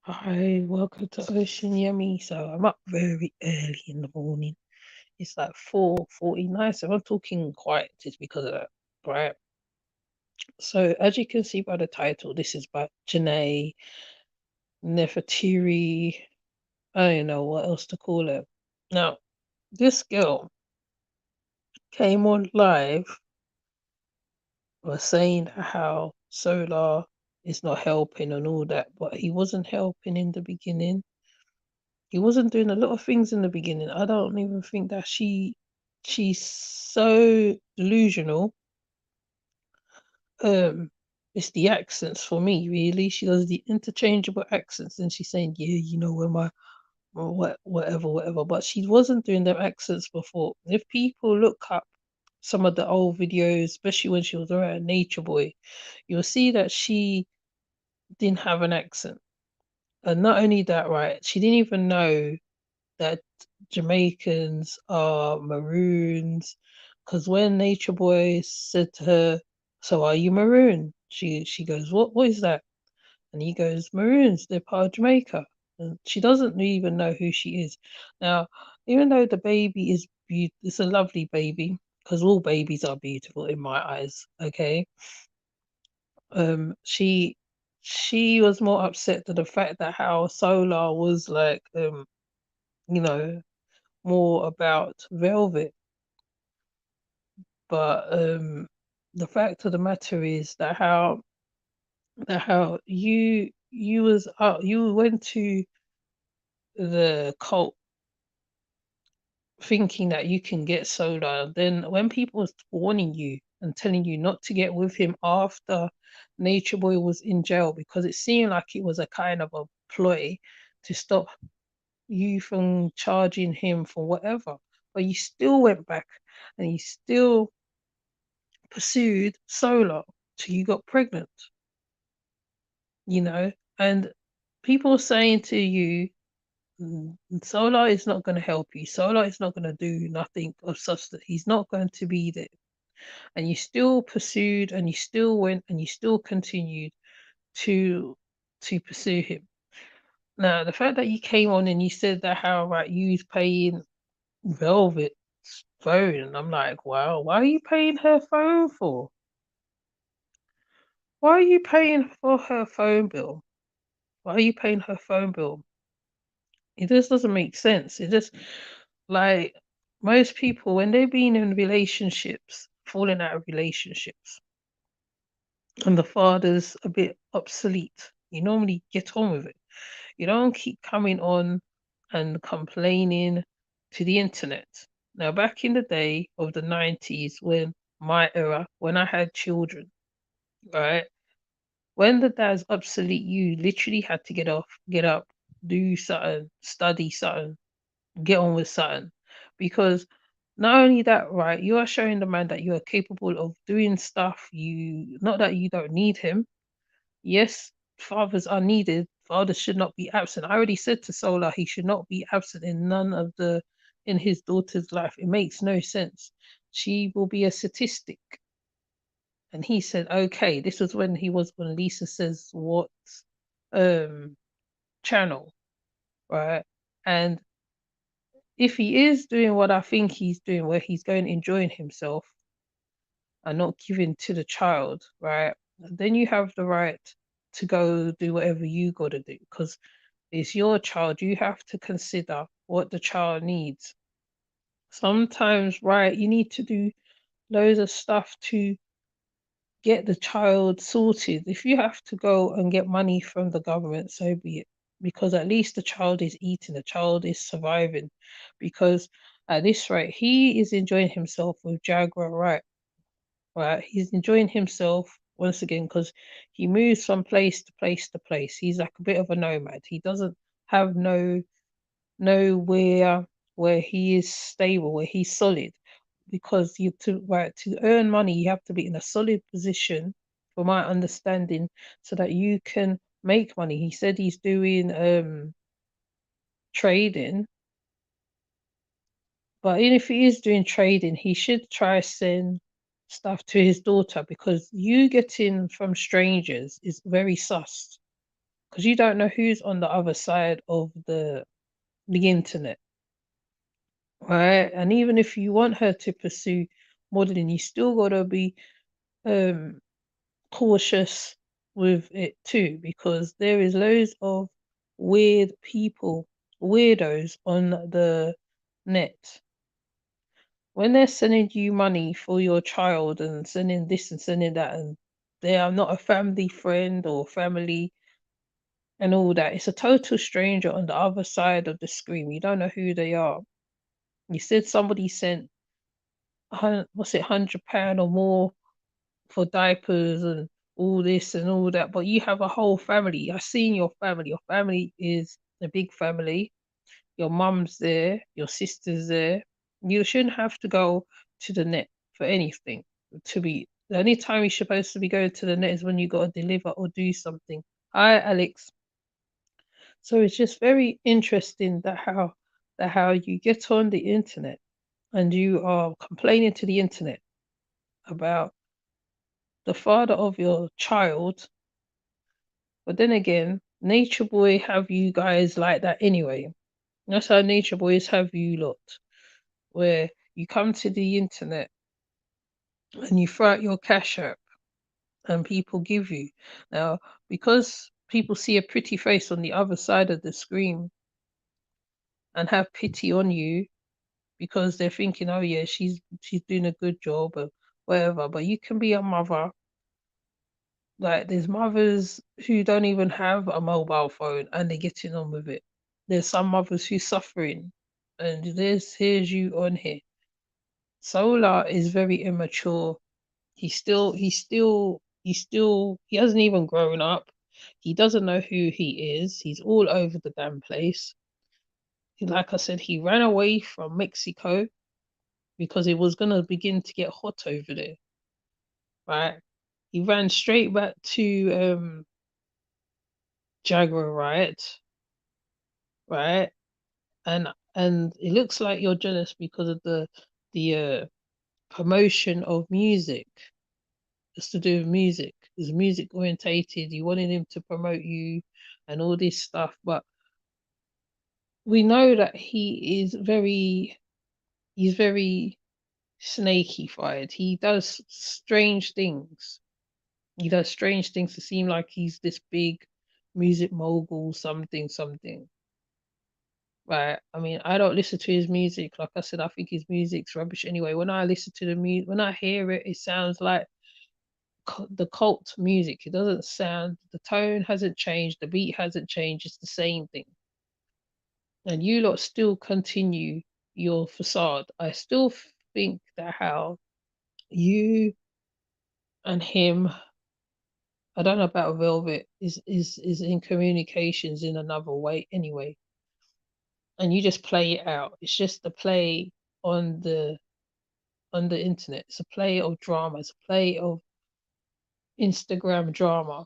Hi, welcome to Ocean Yummy. So I'm up very early in the morning. It's like 4:49, so I'm talking quiet just because of that, right? So as you can see by the title, this is by Janae, Nefertiri. I don't know what else to call it. Now, this girl came on live was saying how solar is not helping and all that, but he wasn't helping in the beginning. He wasn't doing a lot of things in the beginning. I don't even think that she's so delusional. Um, it's the accents for me, really. She does the interchangeable accents, and she's saying, "Yeah, you know, where my or whatever, whatever." But she wasn't doing them accents before. If people look up some of the old videos, especially when she was around Nature Boy, you'll see that she didn't have an accent. And not only that, right? She didn't even know that Jamaicans are maroons. Because when Nature Boy said to her, "So are you maroon?" She goes, What is that?" And he goes, "Maroons, they're part of Jamaica." And she doesn't even know who she is. Now, even though the baby is beautiful, it's a lovely baby, because all babies are beautiful in my eyes, okay? Um, she she was more upset to the fact that how Solar was like, you know, more about Velvet. But the fact of the matter is that how you went to the cult thinking that you can get Solar. Then when people was warning you and telling you not to get with him after Nature Boy was in jail, because it seemed like it was a kind of a ploy to stop you from charging him for whatever. But you still went back and you still pursued Solar till you got pregnant, you know, and people saying to you, Solar is not going to help you. Solar is not going to do nothing of substance. He's not going to be there. And you still pursued and you still went and you still continued to pursue him. Now, the fact that you came on and you said that how right you was paying Velvet's phone, and I'm like, wow, why are you paying her phone for? Why are you paying for her phone bill? Why are you paying her phone bill? It just doesn't make sense. It just like most people when they've been in relationships, falling out of relationships, and the father's a bit obsolete, you normally get on with it. You don't keep coming on and complaining to the internet. Now, back in the day of the 90s, when my era, when I had children, right? When the dad's obsolete, you literally had to get off, get up, do something, study something, get on with something. Because not only that, right, you are showing the man that you are capable of doing stuff. You not that you don't need him. Yes, fathers are needed. Fathers should not be absent. I already said to Sola he should not be absent in none of the in his daughter's life. It makes no sense. She will be a statistic. And he said, okay, this was when he was when Lisa says what um channel, right? And if he is doing what I think he's doing, where he's going enjoying himself and not giving to the child, right? Then you have the right to go do whatever you got to do because it's your child. You have to consider what the child needs. Sometimes, right, you need to do loads of stuff to get the child sorted. If you have to go and get money from the government, so be it. Because at least the child is eating, the child is surviving. Because at this rate, he is enjoying himself with Jaguar, right? He's enjoying himself once again because he moves from place to place to place. He's like a bit of a nomad. He doesn't have nowhere where he is stable, where he's solid. Because to earn money, you have to be in a solid position, for my understanding, so that you can make money. He said he's doing trading, but even if he is doing trading, he should try send stuff to his daughter because you getting from strangers is very sus. because you don't know who's on the other side of the internet, right? And even if you want her to pursue modeling, you still gotta be um cautious with it too, because there is loads of weird people, weirdos on the net. When they're sending you money for your child and sending this and sending that, and they are not a family friend or family and all that, it's a total stranger on the other side of the screen. You don't know who they are. You said somebody sent, what's it, £100 or more for diapers and all this and all that, but you have a whole family. I've seen your family. Your family is a big family. Your mum's there, your sister's there. You shouldn't have to go to the net for anything. To be the only time you're supposed to be going to the net is when you got to deliver or do something. Hi, Alex. So it's just very interesting that how you get on the internet and you are complaining to the internet about the father of your child. But then again, Nature Boy have you guys like that anyway. That's how Nature Boys have you lot, where you come to the internet and you throw out your cash app and people give you. Now, because people see a pretty face on the other side of the screen and have pity on you because they're thinking, oh yeah, she's doing a good job or whatever. But you can be a mother. Like there's mothers who don't even have a mobile phone and they're getting on with it. There's some mothers who suffering, and here's you on here. Solar is very immature. He hasn't even grown up. He doesn't know who he is. He's all over the damn place. Like I said, he ran away from Mexico because it was gonna begin to get hot over there, right? He ran straight back to Jaguar, right? And it looks like you're jealous because of the promotion of music. It's to do with music. It's music orientated. You wanted him to promote you and all this stuff, but we know that he's very snaky fired. He does strange things. He does strange things to seem like he's this big music mogul, something. Right. I mean, I don't listen to his music. Like I said, I think his music's rubbish anyway. When I listen to the music, when I hear it, it sounds like the cult music. It doesn't sound, the tone hasn't changed, the beat hasn't changed. It's the same thing. And you lot still continue your facade. I still think that how you and him, I don't know about Velvet, is in communications in another way anyway. And you just play it out. It's just a play on the internet. It's a play of drama. It's a play of Instagram drama.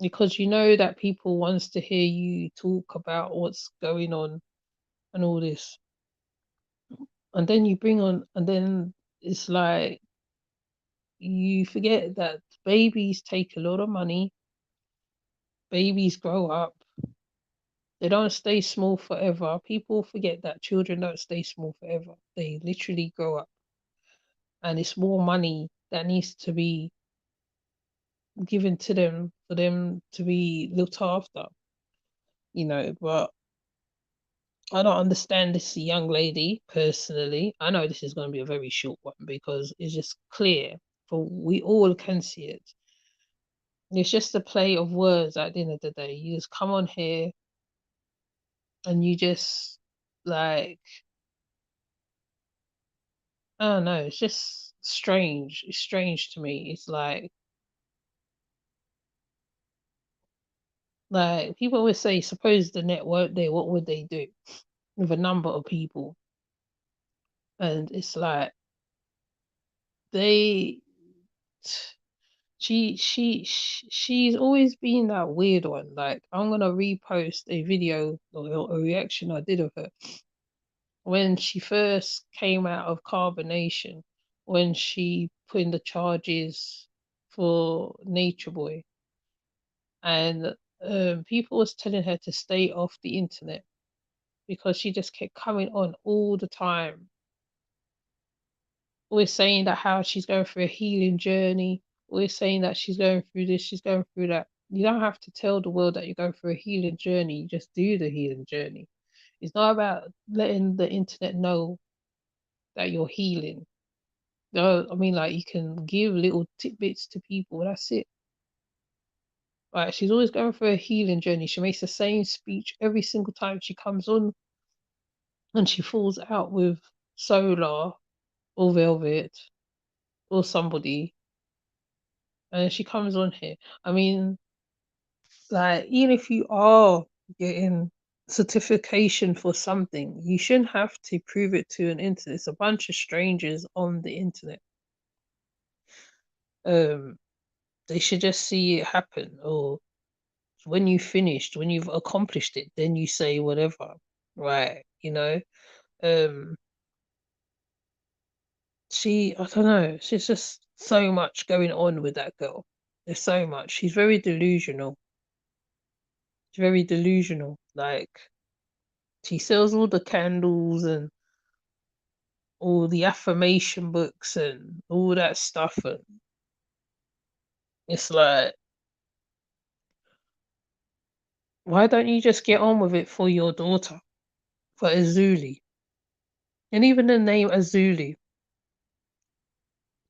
Because you know that people wants to hear you talk about what's going on and all this. And then you bring on and then it's like you forget that babies take a lot of money, babies grow up, they don't stay small forever. People forget that children don't stay small forever. They literally grow up. And it's more money that needs to be given to them for them to be looked after, but I don't understand this young lady personally. I know this is going to be a very short one because it's just clear for we all can see it. It's just a play of words at the end of the day. You just come on here and you just like, I don't know, it's just strange. It's strange to me. It's like people always say, suppose the net weren't there, what would they do with a number of people? And it's like they she's always been that weird one. Like I'm gonna repost a video or a reaction I did of her when she first came out of carbonation, when she put in the charges for Nature Boy, and people was telling her to stay off the internet because she just kept coming on all the time, always saying that how she's going through a healing journey, always saying that she's going through this, she's going through that. You don't have to tell the world that you're going through a healing journey. You just do the healing journey. It's not about letting the internet know that you're healing. No, I mean, like, you can give little tidbits to people. That's it. Like, she's always going through a healing journey. She makes the same speech every single time she comes on, and she falls out with Solar or Velvet or somebody, and then she comes on here. I mean, like, even if you are getting certification for something, you shouldn't have to prove it to an internet. It's a bunch of strangers on the internet. Um, they should just see it happen, or when you finished, when you've accomplished it, then you say whatever, right? Um, I don't know, she's just so much going on with that girl. There's so much. She's very delusional. She's very delusional. Like, she sells all the candles and all the affirmation books and all that stuff, and it's like, why don't you just get on with it for your daughter, for Azuli? And even the name Azuli,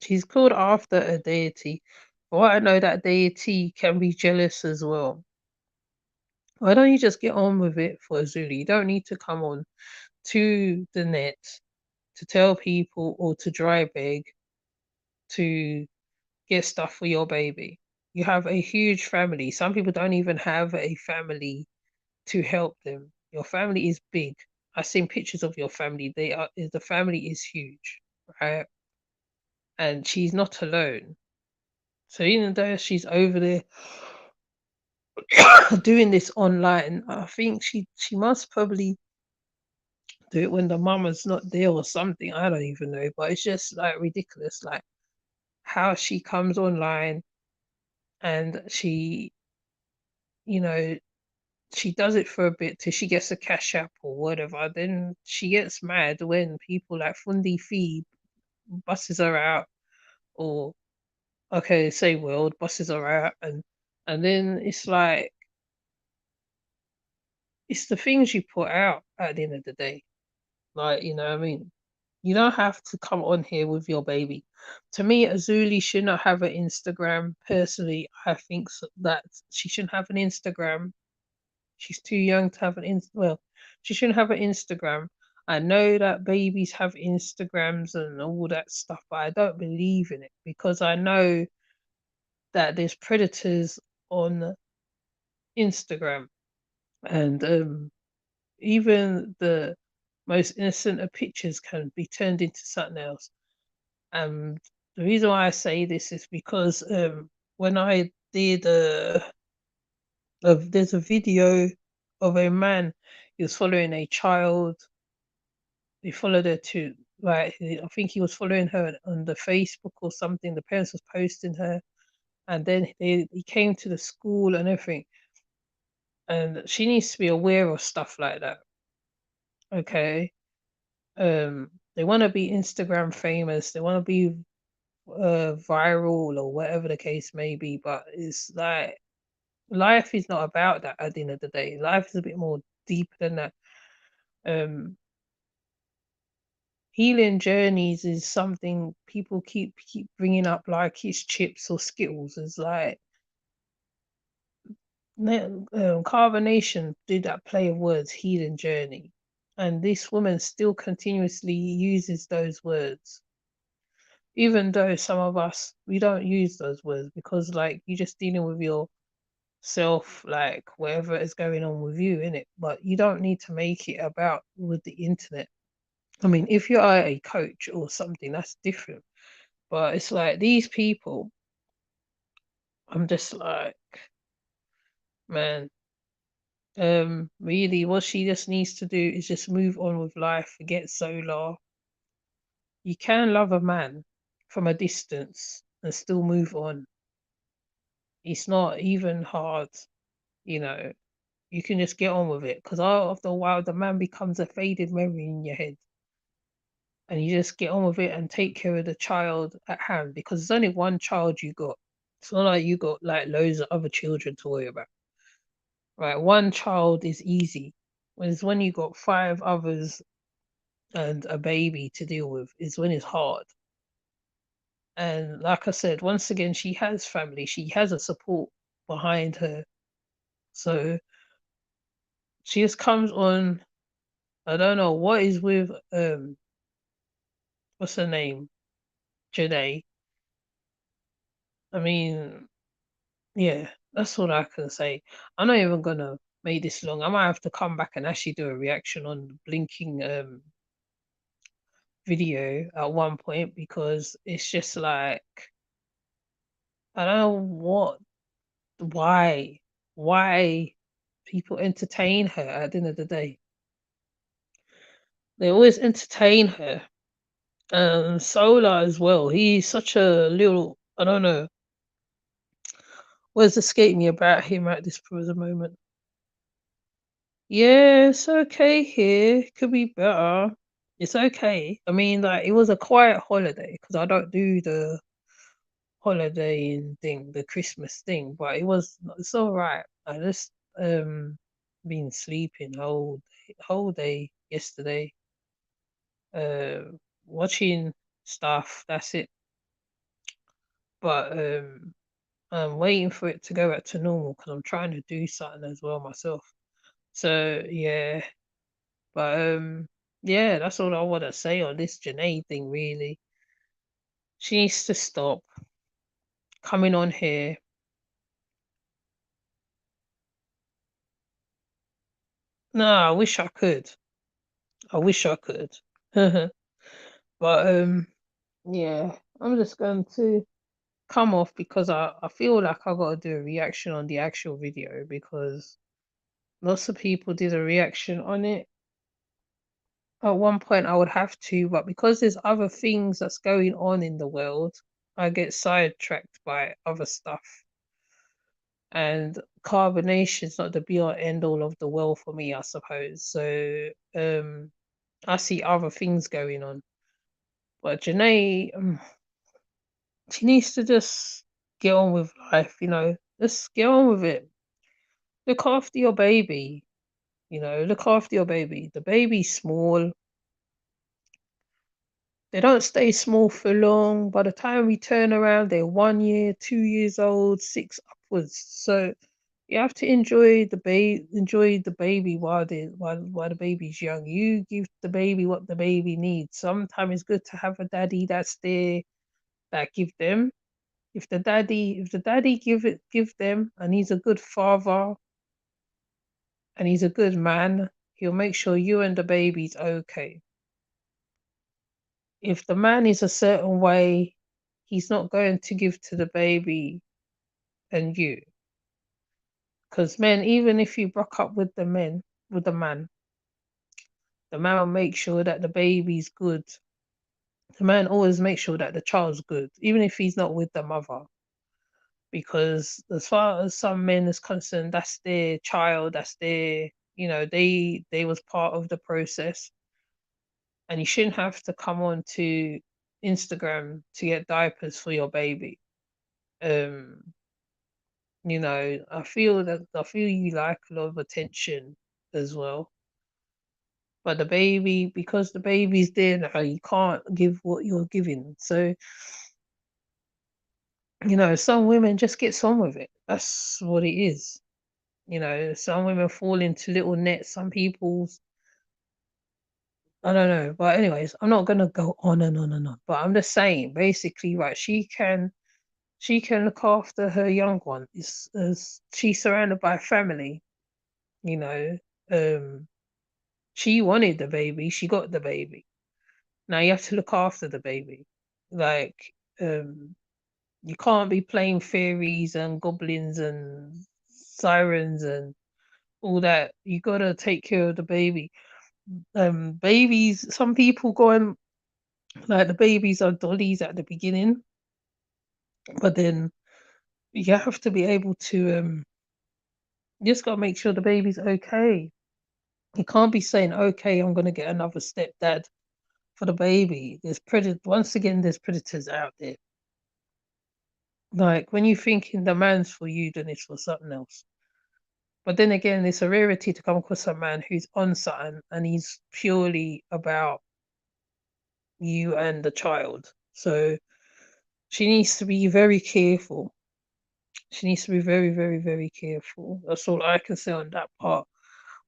she's called after a deity. For what I know, that deity can be jealous as well. Why don't you just get on with it for Azuli? You don't need to come on to the net to tell people or to dry beg to get stuff for your baby. You have a huge family. Some people don't even have a family to help them. Your family is big. I've seen pictures of your family. The family is huge, right? And she's not alone. So even though she's over there doing this online, I think she must probably do it when the mama's not there or something. I don't even know, but it's just like ridiculous, like how she comes online and you know, she does it for a bit till she gets a cash app or whatever. Then she gets mad when people like Fundi Fee buses her out, or okay, say World buses her out, and then it's like, it's the things you put out at the end of the day. Like, what I mean? You don't have to come on here with your baby. To me, Azuli should not have an Instagram. Personally, I think that she shouldn't have an Instagram. She's too young to have well, she shouldn't have an Instagram. I know that babies have Instagrams and all that stuff, but I don't believe in it because I know that there's predators on Instagram, and even the most innocent of pictures can be turned into something else. And the reason why I say this is because when I did there's a video of a man, he was following a child. He followed her to, like, I think he was following her on the Facebook or something. The parents was posting her, and then he came to the school and everything. And she needs to be aware of stuff like that. Okay. They want to be Instagram famous. They want to be viral or whatever the case may be. But it's like, life is not about that at the end of the day. Life is a bit more deeper than that. Um, Healing journeys is something people keep bringing up like it's chips or Skittles. It's like, carbonation did that play of words, healing journey, and this woman still continuously uses those words, even though some of us, we don't use those words because, like, you're just dealing with yourself, like whatever is going on with you in it. But you don't need to make it about with the internet. I mean, if you are a coach or something, that's different. But it's like these people, I'm just like, man, really, what she just needs to do is just move on with life, forget Solar. You can love a man from a distance and still move on. It's not even hard. you know, you can just get on with it because after a while, the man becomes a faded memory in your head, and you just get on with it and take care of the child at hand because it's only one child you got. It's not like you got like loads of other children to worry about. Right, one child is easy. Whereas when you got five others and a baby to deal with, is when it's hard. And like I said, once again, she has family. She has a support behind her. So she just comes on. I don't know what is with what's her name, Janae. I mean, yeah, that's all I can say. I'm not even gonna make this long. I might have to come back and actually do a reaction on the blinking video at one point because it's just like I don't know why why people entertain her at the end of the day. They always entertain her. Solar as well. He's such a little I don't know. What's escaping me about him at this present moment? Yeah, it's okay here. Could be better. It's okay. I mean, like it was a quiet holiday because I don't do the holiday thing, the Christmas thing, but it's all right. I just been sleeping whole day yesterday, uh watching stuff. That's it. But I'm waiting for it to go back to normal because I'm trying to do something as well myself. So yeah, but yeah, that's all I want to say on this Janae thing. Really, she needs to stop coming on here. No, I wish I could. I wish I could. But yeah, I'm just going to come off because I feel like I got to do a reaction on the actual video because lots of people did a reaction on it. At one point, I would have to, but because there's other things that's going on in the world, I get sidetracked by other stuff. And carbonation is not the be all end all of the world for me, I suppose. So I see other things going on. But Janae, she needs to just get on with life, Just get on with it. Look after your baby, look after your baby. The baby's small. They don't stay small for long. By the time we turn around, they're 1 year, 2 years old, six upwards. So you have to enjoy the baby while the baby's young. You give the baby what the baby needs. Sometimes it's good to have a daddy that's there that give them. If the daddy give them and he's a good father and he's a good man, he'll make sure you and the baby's okay. If the man is a certain way, he's not going to give to the baby and you. Because men, even if you broke up with the man will make sure that the baby's good. The man always makes sure that the child's good, even if he's not with the mother. Because as far as some men is concerned, that's their child, that's their, they was part of the process, and you shouldn't have to come on to Instagram to get diapers for your baby. Um, I feel you like a lot of attention as well. But the baby, because the baby's there now, you can't give what you're giving. So, some women just get on with it. That's what it is. Some women fall into little nets. Some people's, I don't know. But anyways, I'm not gonna go on and on and on. But I'm just saying, basically, right? She can look after her young one. She's surrounded by family. You know, um, she wanted the baby. She got the baby. Now you have to look after the baby. Like, you can't be playing fairies and goblins and sirens and all that. You gotta take care of the baby. Babies. Some people go and like the babies are dollies at the beginning, but then you have to be able to You just gotta make sure the baby's okay. You can't be saying, okay, I'm gonna get another stepdad for the baby. There's predators. Once again, there's predators out there. Like when you thinking the man's for you, then it's for something else. But then again, it's a rarity to come across a man who's on something and he's purely about you and the child. So she needs to be very careful. She needs to be very, very, very careful. That's all I can say on that part.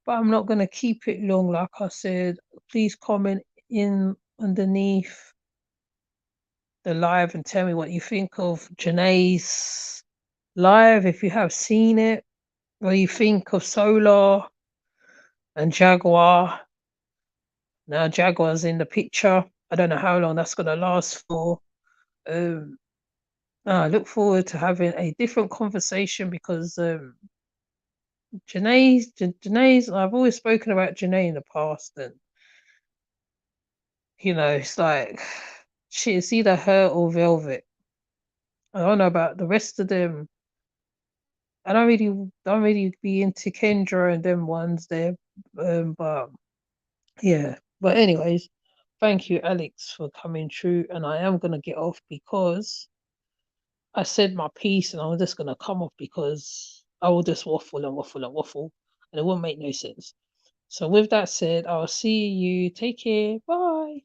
But I'm not going to keep it long. Like I said, please comment in underneath the live and tell me what you think of Janae's live, if you have seen it. What you think of Solar and Jaguar. Now Jaguar's in the picture. I don't know how long that's going to last for. Um, I look forward to having a different conversation because Janae's. I've always spoken about Janae in the past, and it's like shit. It's either her or Velvet. I don't know about the rest of them. I don't really be into Kendra and them ones there. But yeah. But anyways, thank you, Alex, for coming through. And I am gonna get off because I said my piece, and I'm just gonna come off because I will just waffle and waffle and waffle, and it won't make no sense. So with that said, I'll see you. Take care. Bye.